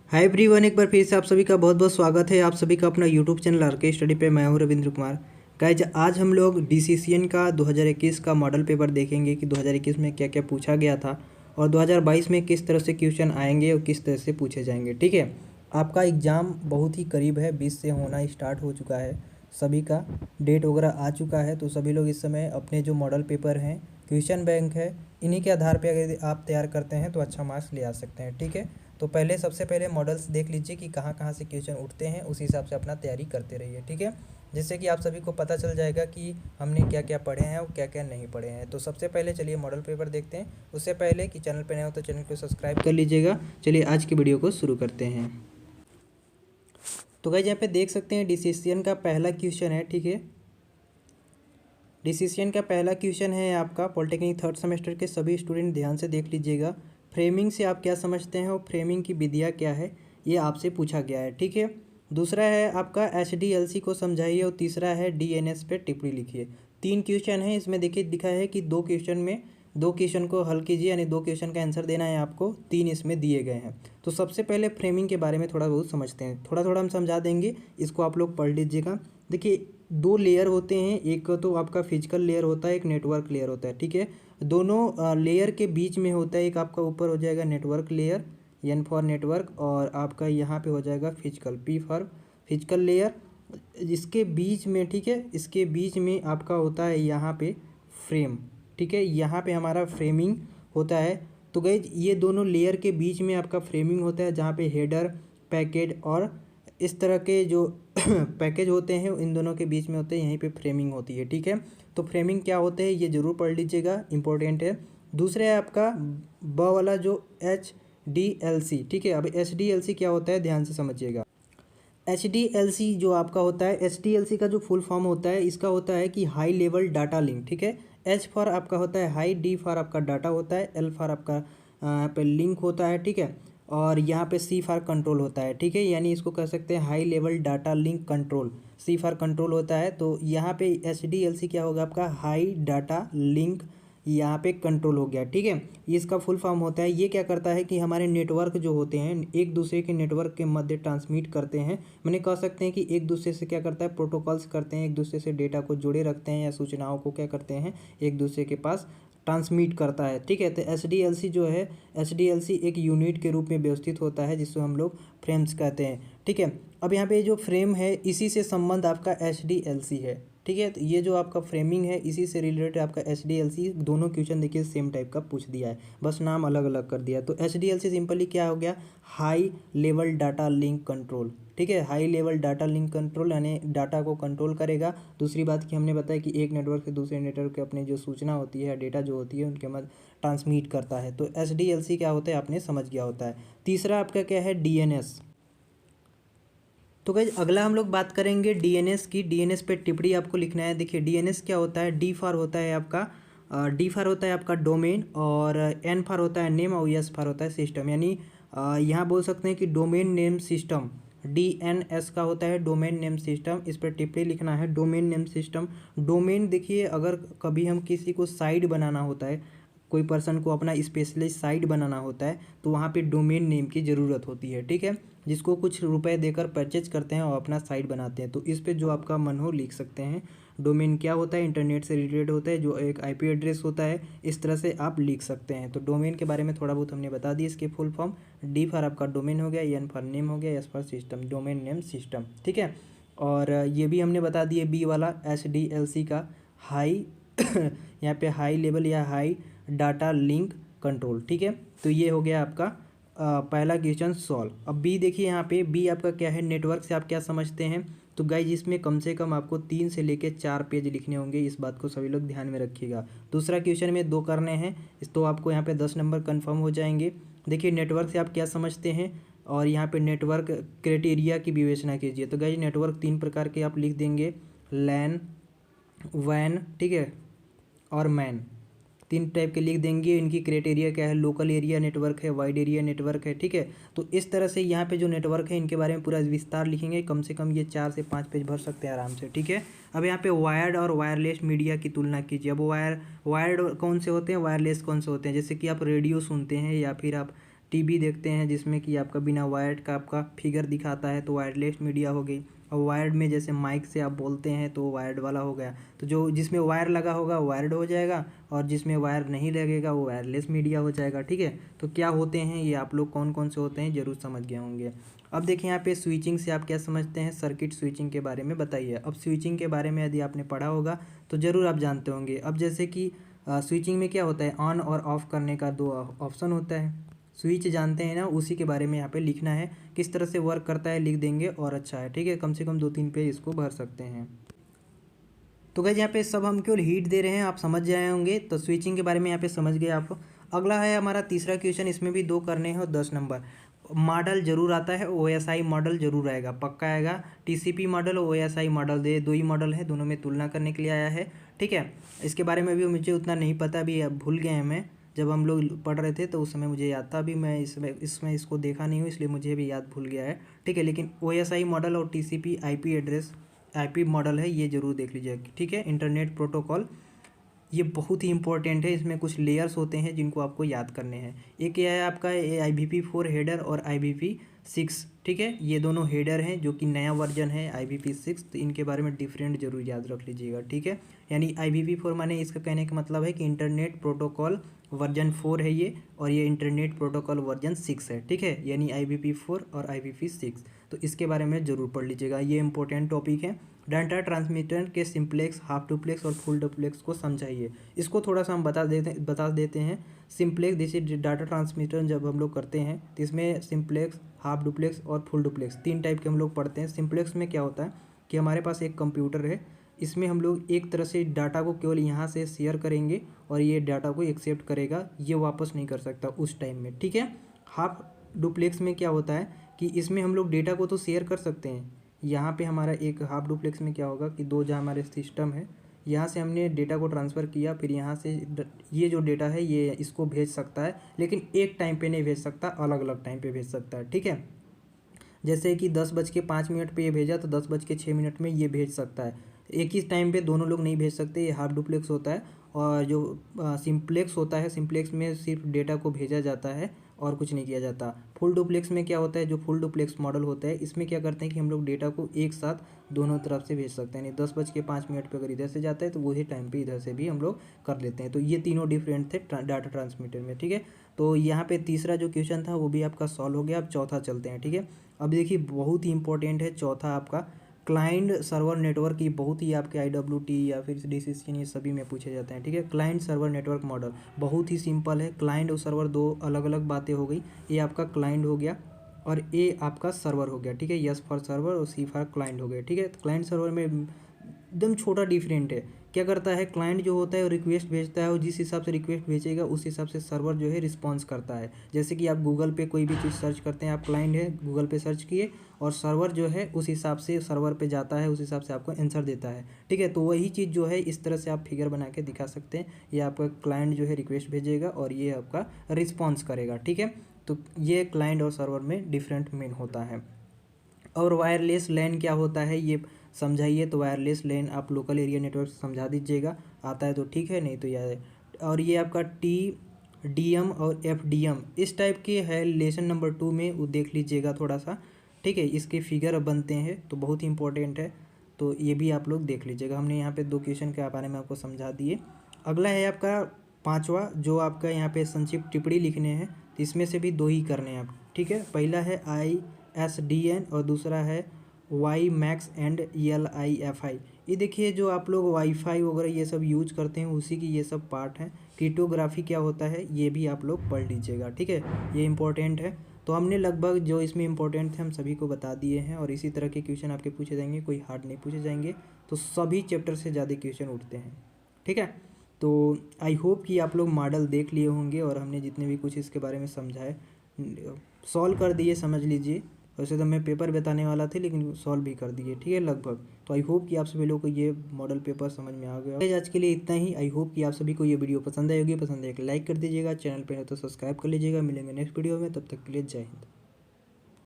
Hi everyone, एक बार फिर से आप सभी का बहुत बहुत स्वागत है। आप सभी का अपना यूट्यूब चैनल आरके स्टडी पे। मैं हूं रविंद्र कुमार। गाइज, आज हम लोग डीसीसीएन का 2021 का मॉडल पेपर देखेंगे कि 2021 में क्या क्या पूछा गया था और 2022 में किस तरह से क्वेश्चन आएंगे और किस तरह से पूछे जाएंगे। ठीक है, आपका एग्ज़ाम बहुत ही करीब है, 20 से होना स्टार्ट हो चुका है। सभी का डेट वगैरह आ चुका है, तो सभी लोग इस समय अपने जो मॉडल पेपर हैं, क्वेश्चन बैंक है, इन्हीं के आधार पर अगर आप तैयार करते हैं तो अच्छा मार्क्स ले आ सकते हैं। ठीक है, तो सबसे पहले मॉडल्स देख लीजिए कि कहाँ कहाँ से क्वेश्चन उठते हैं, उसी हिसाब से अपना तैयारी करते रहिए। ठीक है, जिससे कि आप सभी को पता चल जाएगा कि हमने क्या क्या पढ़े हैं और क्या क्या नहीं पढ़े हैं। तो सबसे पहले चलिए मॉडल पेपर देखते हैं। उससे पहले कि चैनल पर नए हो तो चैनल को सब्सक्राइब कर लीजिएगा। चलिए आज की वीडियो को शुरू करते हैं। तो गाइस, यहाँ पे देख सकते हैं डिसीजन का पहला क्वेश्चन है। ठीक है, डिसीजन का पहला क्वेश्चन है आपका पॉलिटेक्निक थर्ड सेमेस्टर के सभी स्टूडेंट ध्यान से देख लीजिएगा। फ्रेमिंग से आप क्या समझते हैं और फ्रेमिंग की विधियाँ क्या है, ये आपसे पूछा गया है। ठीक है, दूसरा है आपका एचडीएलसी को समझाइए और तीसरा है डीएनएस पे टिप्पणी लिखिए। तीन क्वेश्चन है इसमें। देखिए दिखा है कि दो क्वेश्चन को हल कीजिए, यानी दो क्वेश्चन का आंसर देना है आपको। तीन इसमें दिए गए हैं। तो सबसे पहले फ्रेमिंग के बारे में थोड़ा बहुत समझते हैं, थोड़ा थोड़ा हम समझा देंगे, इसको आप लोग पढ़ लीजिएगा। देखिए, दो लेयर होते हैं, एक तो आपका फिजिकल लेयर होता है, एक नेटवर्क लेयर होता है। ठीक है, दोनों लेयर के बीच में होता है, एक आपका ऊपर हो जाएगा network layer, N for network, और आपका यहाँ पे हो जाएगा physical, P for physical layer. इसके बीच में, ठीक है, इसके बीच में आपका होता है यहाँ पे फ्रेम। ठीक है, यहाँ पे हमारा फ्रेमिंग होता है। तो गाइज, ये दोनों लेयर के बीच में आपका फ्रेमिंग होता है, जहाँ पे हेडर, पैकेज और इस तरह के जो पैकेज होते हैं इन दोनों के बीच में होते हैं, यहीं पे फ्रेमिंग होती है। ठीक है, तो फ्रेमिंग क्या होते हैं ये ज़रूर पढ़ लीजिएगा, इंपॉर्टेंट है। दूसरा है आपका ब वाला जो एच डी एल सी। ठीक है, अब एच डी एल सी क्या होता है ध्यान से समझिएगा। एच डी एल सी जो आपका होता है, एच डी एल सी का जो फुल फॉर्म होता है, इसका होता है कि हाई लेवल डाटा लिंक। ठीक है, एच फॉर आपका होता है हाई, डी फॉर आपका डाटा होता है, एल फॉर आपका यहाँ पे लिंक होता है। ठीक है, और यहाँ पे सी फॉर कंट्रोल होता है। ठीक है, यानी इसको कह सकते हैं high level data link control, C for control होता है। तो यहाँ पे एच डी एल सी क्या होगा आपका हाई डाटा लिंक, यहाँ पे कंट्रोल हो गया। ठीक है, ये इसका फुल फॉर्म होता है। ये क्या करता है कि हमारे नेटवर्क जो होते हैं एक दूसरे के नेटवर्क के मध्य ट्रांसमिट करते हैं। मैंने कह सकते हैं कि एक दूसरे से क्या करता है, प्रोटोकॉल्स करते हैं, एक दूसरे से डेटा को जोड़े रखते हैं या सूचनाओं को क्या करते हैं, एक दूसरे के पास ट्रांसमिट करता है। ठीक है, तो एच जो है, एच एक यूनिट के रूप में व्यवस्थित होता है, जिसको हम लोग फ्रेम्स कहते हैं। ठीक है, अब यहाँ पे जो फ्रेम है इसी से संबंध आपका एच है। ठीक है, तो ये जो आपका फ्रेमिंग है इसी से रिलेटेड आपका एच दोनों क्वेश्चन देखिए सेम टाइप का पूछ दिया है, बस नाम अलग अलग कर दिया। तो एच सिंपली क्या हो गया, high level data link control. ठीक है, high level data link control यानी डाटा को कंट्रोल करेगा। दूसरी बात कि हमने बताया कि एक नेटवर्क से दूसरे नेटवर्क के अपने जो सूचना होती है, डेटा जो होती है, उनके मध्य ट्रांसमिट करता है। तो एच क्या होता है आपने समझ गया होता है। तीसरा आपका क्या है, डीएनएस। तो गाइज, अगला हम लोग बात करेंगे डीएनएस की। डीएनएस पे टिप्पणी आपको लिखना है। देखिए, डीएनएस क्या होता है, डी फॉर होता है आपका डी फॉर होता है आपका डोमेन, और एन फॉर होता है नेम, और एस फॉर होता है सिस्टम। यानी यहाँ बोल सकते हैं कि डोमेन नेम सिस्टम, डीएनएस का होता है डोमेन नेम सिस्टम। इस पर टिप्पणी लिखना है, डोमेन नेम सिस्टम। डोमेन देखिए, अगर कभी हम किसी को साइट बनाना होता है, कोई पर्सन को अपना स्पेशलिस्ट साइट बनाना होता है, तो वहाँ पे डोमेन नेम की ज़रूरत होती है। ठीक है, जिसको कुछ रुपए देकर परचेज करते हैं और अपना साइट बनाते हैं। तो इस पे जो आपका मन हो लिख सकते हैं। डोमेन क्या होता है, इंटरनेट से रिलेटेड होता है, जो एक आईपी एड्रेस होता है, इस तरह से आप लिख सकते हैं। तो डोमेन के बारे में थोड़ा बहुत हमने बता दिया। इसके फुल फॉर्म डी फॉर आपका डोमेन हो गया, एन फॉर नेम हो गया, S for system, domain name system. ठीक है, और ये भी हमने बता दिए बी वाला एच का हाई यहाँ पे हाई लेवल या हाई डाटा लिंक कंट्रोल। ठीक है, तो ये हो गया आपका पहला क्वेश्चन सॉल्व। अब बी देखिए, यहाँ पे बी आपका क्या है, नेटवर्क से आप क्या समझते हैं। तो गाइज, इसमें कम से कम आपको 3 से लेकर 4 पेज लिखने होंगे, इस बात को सभी लोग ध्यान में रखिएगा। दूसरा क्वेश्चन में 2 करने हैं, इस तो आपको यहाँ पे 10 नंबर कन्फर्म हो जाएंगे। देखिए, नेटवर्क से आप क्या समझते हैं, और यहाँ पे नेटवर्क क्राइटेरिया की विवेचना कीजिए। तो गाइज, नेटवर्क 3 प्रकार के आप लिख देंगे, लैन, वैन, ठीक है, और मैन। 3 टाइप के लिख देंगे। इनकी क्राइटेरिया क्या है, लोकल एरिया नेटवर्क है, वाइड एरिया नेटवर्क है। ठीक है, तो इस तरह से यहाँ पे जो नेटवर्क है इनके बारे में पूरा विस्तार लिखेंगे। कम से कम ये 4 से 5 पेज भर सकते हैं आराम से। ठीक है, अब यहाँ पे वायर्ड और वायरलेस मीडिया की तुलना कीजिए। अब वायर्ड कौन से होते हैं, वायरलेस कौन से होते हैं। जैसे कि आप रेडियो सुनते हैं या फिर आप टीवी देखते हैं जिसमें कि आपका बिना वायर्ड का आपका फिगर दिखाता है तो वायरलेस मीडिया हो गई। और वायर्ड में जैसे माइक से आप बोलते हैं तो वायर्ड वाला हो गया। तो जो जिसमें वायर लगा होगा वायर्ड हो जाएगा और जिसमें वायर नहीं लगेगा वो वायरलेस मीडिया हो जाएगा। ठीक है, तो क्या होते हैं ये आप लोग कौन कौन से होते हैं ज़रूर समझ गए होंगे। अब देखिए यहाँ पे स्विचिंग से आप क्या समझते हैं, सर्किट स्विचिंग के बारे में बताइए। अब स्विचिंग के बारे में यदि आपने पढ़ा होगा तो ज़रूर आप जानते होंगे। अब जैसे कि स्विचिंग में क्या होता है, ऑन और ऑफ करने का दो ऑप्शन होता है। स्विच जानते हैं ना, उसी के बारे में यहाँ पे लिखना है, किस तरह से वर्क करता है लिख देंगे और अच्छा है। ठीक है, कम से कम 2-3 पेज इसको भर सकते हैं। तो गाइस यहाँ पे सब हम केवल हीट दे रहे हैं, आप समझ जाए होंगे। तो स्विचिंग के बारे में यहाँ पे समझ गए आप। अगला है हमारा तीसरा क्वेश्चन, इसमें भी 2 करने हैं और 10 नंबर। मॉडल जरूर आता है, OSI मॉडल जरूर आएगा, पक्का आएगा। TCP मॉडल और OSI मॉडल 2 ही मॉडल है, दोनों में तुलना करने के लिए आया है। ठीक है, इसके बारे में भी मुझे उतना नहीं पता, अभी भूल गए हैं मैं। जब हम लोग पढ़ रहे थे तो उस समय मुझे याद था, अभी मैं इसमें इसको देखा नहीं हूँ इसलिए मुझे भी याद भूल गया है। ठीक है, लेकिन OSI मॉडल और TCP IP मॉडल है, ये जरूर देख लीजिएगा। ठीक है, इंटरनेट प्रोटोकॉल ये बहुत ही इंपॉर्टेंट है, इसमें कुछ लेयर्स होते हैं जिनको आपको याद करने हैं। एक ये है आपका IPv4 हेडर और IPv6। ठीक है, ये दोनों हेडर हैं जो कि नया वर्जन है IPv6, तो इनके बारे में डिफरेंट जरूर याद रख लीजिएगा। ठीक है, यानी IPv4 माने इसका कहने का मतलब है कि इंटरनेट प्रोटोकॉल वर्जन 4 है ये, और ये इंटरनेट प्रोटोकॉल वर्जन 6 है। ठीक है, यानी IPv4 और IPv6, तो इसके बारे में ज़रूर पढ़ लीजिएगा, ये इंपॉर्टेंट टॉपिक है। डाटा ट्रांसमीटर के सिंप्लेक्स, हाफ डुप्लेक्स और फुल डुप्लेक्स को समझाइए। इसको थोड़ा सा हम बता देते हैं। सिंप्लेक्स जैसे डाटा ट्रांसमीटर जब हम लोग करते हैं तो इसमें सिंप्लेक्स, हाफ डुप्लेक्स और फुल डुप्लेक्स 3 टाइप के हम लोग पढ़ते हैं। सिंप्लेक्स में क्या होता है कि हमारे पास एक कंप्यूटर है, इसमें हम लोग एक तरह से डाटा को केवल यहाँ से शेयर करेंगे और ये डाटा को एक्सेप्ट करेगा, ये वापस नहीं कर सकता उस टाइम में। ठीक है, हाफ डुप्लेक्स में क्या होता है कि इसमें हम लोग डेटा को तो शेयर कर सकते हैं। यहाँ पे हमारा एक हाफ डुप्लेक्स में क्या होगा कि 2 जहाँ हमारे सिस्टम है, यहाँ से हमने डेटा को ट्रांसफ़र किया, फिर यहाँ से ये जो डेटा है ये इसको भेज सकता है, लेकिन एक टाइम पे नहीं भेज सकता, अलग अलग टाइम पे भेज सकता है। ठीक है, जैसे कि 10:05 पे ये भेजा तो 10:06 में ये भेज सकता है। एक ही टाइम पे दोनों लोग नहीं भेज सकते, ये हाफ डुप्लेक्स होता है। और जो सिंप्लेक्स होता है, सिंप्लेक्स में सिर्फ डेटा को भेजा जाता है और कुछ नहीं किया जाता। फुल डुप्लेक्स में क्या होता है, जो फुल डुप्लेक्स मॉडल होता है इसमें क्या करते हैं कि हम लोग डेटा को एक साथ दोनों तरफ से भेज सकते हैं। यानी 10:05 पे अगर इधर से जाता है तो वही टाइम पे इधर से भी हम लोग कर लेते हैं। तो ये तीनों डिफरेंट थे डाटा ट्रांसमीटर में। ठीक है, तो यहाँ पे तीसरा जो क्वेश्चन था वो भी आपका सॉल्व हो गया। अब चौथा चलते हैं। ठीक है, अब देखिए बहुत ही इंपॉर्टेंट है चौथा आपका क्लाइंट सर्वर नेटवर्क की, बहुत ही आपके IWT या फिर DCCN ये सभी में पूछे जाते हैं। ठीक है, क्लाइंट सर्वर नेटवर्क मॉडल बहुत ही सिंपल है। क्लाइंट और सर्वर 2 अलग अलग बातें हो गई। ये आपका क्लाइंट हो गया और ये आपका सर्वर हो गया। ठीक है, S फॉर सर्वर और C फॉर क्लाइंट हो गया। ठीक है, क्लाइंट सर्वर में एकदम छोटा डिफरेंट है। क्या करता है, क्लाइंट जो होता है वो रिक्वेस्ट भेजता है और जिस हिसाब से रिक्वेस्ट भेजेगा उस हिसाब से सर्वर जो है रिस्पॉन्स करता है। जैसे कि आप गूगल पे कोई भी चीज़ सर्च करते हैं, आप क्लाइंट है गूगल पे सर्च किए और सर्वर जो है उस हिसाब से सर्वर पे जाता है, उस हिसाब से आपको आंसर देता है। ठीक है, तो वही चीज़ जो है इस तरह से आप फिगर बना के दिखा सकते हैं। ये आपका क्लाइंट जो है रिक्वेस्ट भेजेगा और ये आपका रिस्पॉन्स करेगा। ठीक है, तो ये क्लाइंट और सर्वर में डिफरेंट मेन होता है। और वायरलेस लैन क्या होता है ये समझाइए। तो वायरलेस लैन आप लोकल एरिया नेटवर्क समझा दीजिएगा, आता है तो ठीक है, नहीं तो याद है। और ये आपका TDM और FDM इस टाइप के है, लेसन नंबर 2 में वो देख लीजिएगा थोड़ा सा। ठीक है, इसके फिगर बनते हैं तो बहुत ही इंपॉर्टेंट है, तो ये भी आप लोग देख लीजिएगा। हमने यहाँ पे 2 क्वेश्चन के बारे में आपको समझा दिए। अगला है आपका 5वां, जो आपका यहाँ पे संक्षिप्त टिप्पणी लिखने हैं, तो इसमें से भी 2 ही करने हैं आप। ठीक है, पहला है ISDN और दूसरा है WiMAX एंड LIFI। ये देखिए जो आप लोग वाईफाई वगैरह ये सब यूज करते हैं उसी की ये सब पार्ट है। क्रिप्टोग्राफी क्या होता है ये भी आप लोग पढ़ लीजिएगा। ठीक है, ये इंपॉर्टेंट है। तो हमने लगभग जो इसमें इंपॉर्टेंट थे हम सभी को बता दिए हैं, और इसी तरह के क्वेश्चन आपके पूछे जाएंगे, कोई हार्ड नहीं पूछे जाएंगे। तो सभी चैप्टर से ज़्यादा क्वेश्चन उठते हैं। ठीक है, तो आई होप कि आप लोग मॉडल देख लिए होंगे और हमने जितने भी कुछ इसके बारे में समझाए सॉल्व कर दिए, समझ लीजिए। वैसे तो मैं पेपर बताने वाला था लेकिन सॉल्व भी कर दिए। ठीक है लगभग। तो आई होप कि आप सभी लोगों को ये मॉडल पेपर समझ में आ गया। आज के लिए इतना ही। आई होप कि आप सभी को ये वीडियो पसंद आई होगी। पसंद है एक लाइक कर दीजिएगा, चैनल पे है तो सब्सक्राइब कर लीजिएगा। मिलेंगे नेक्स्ट वीडियो में, तब तक के लिए जय हिंद।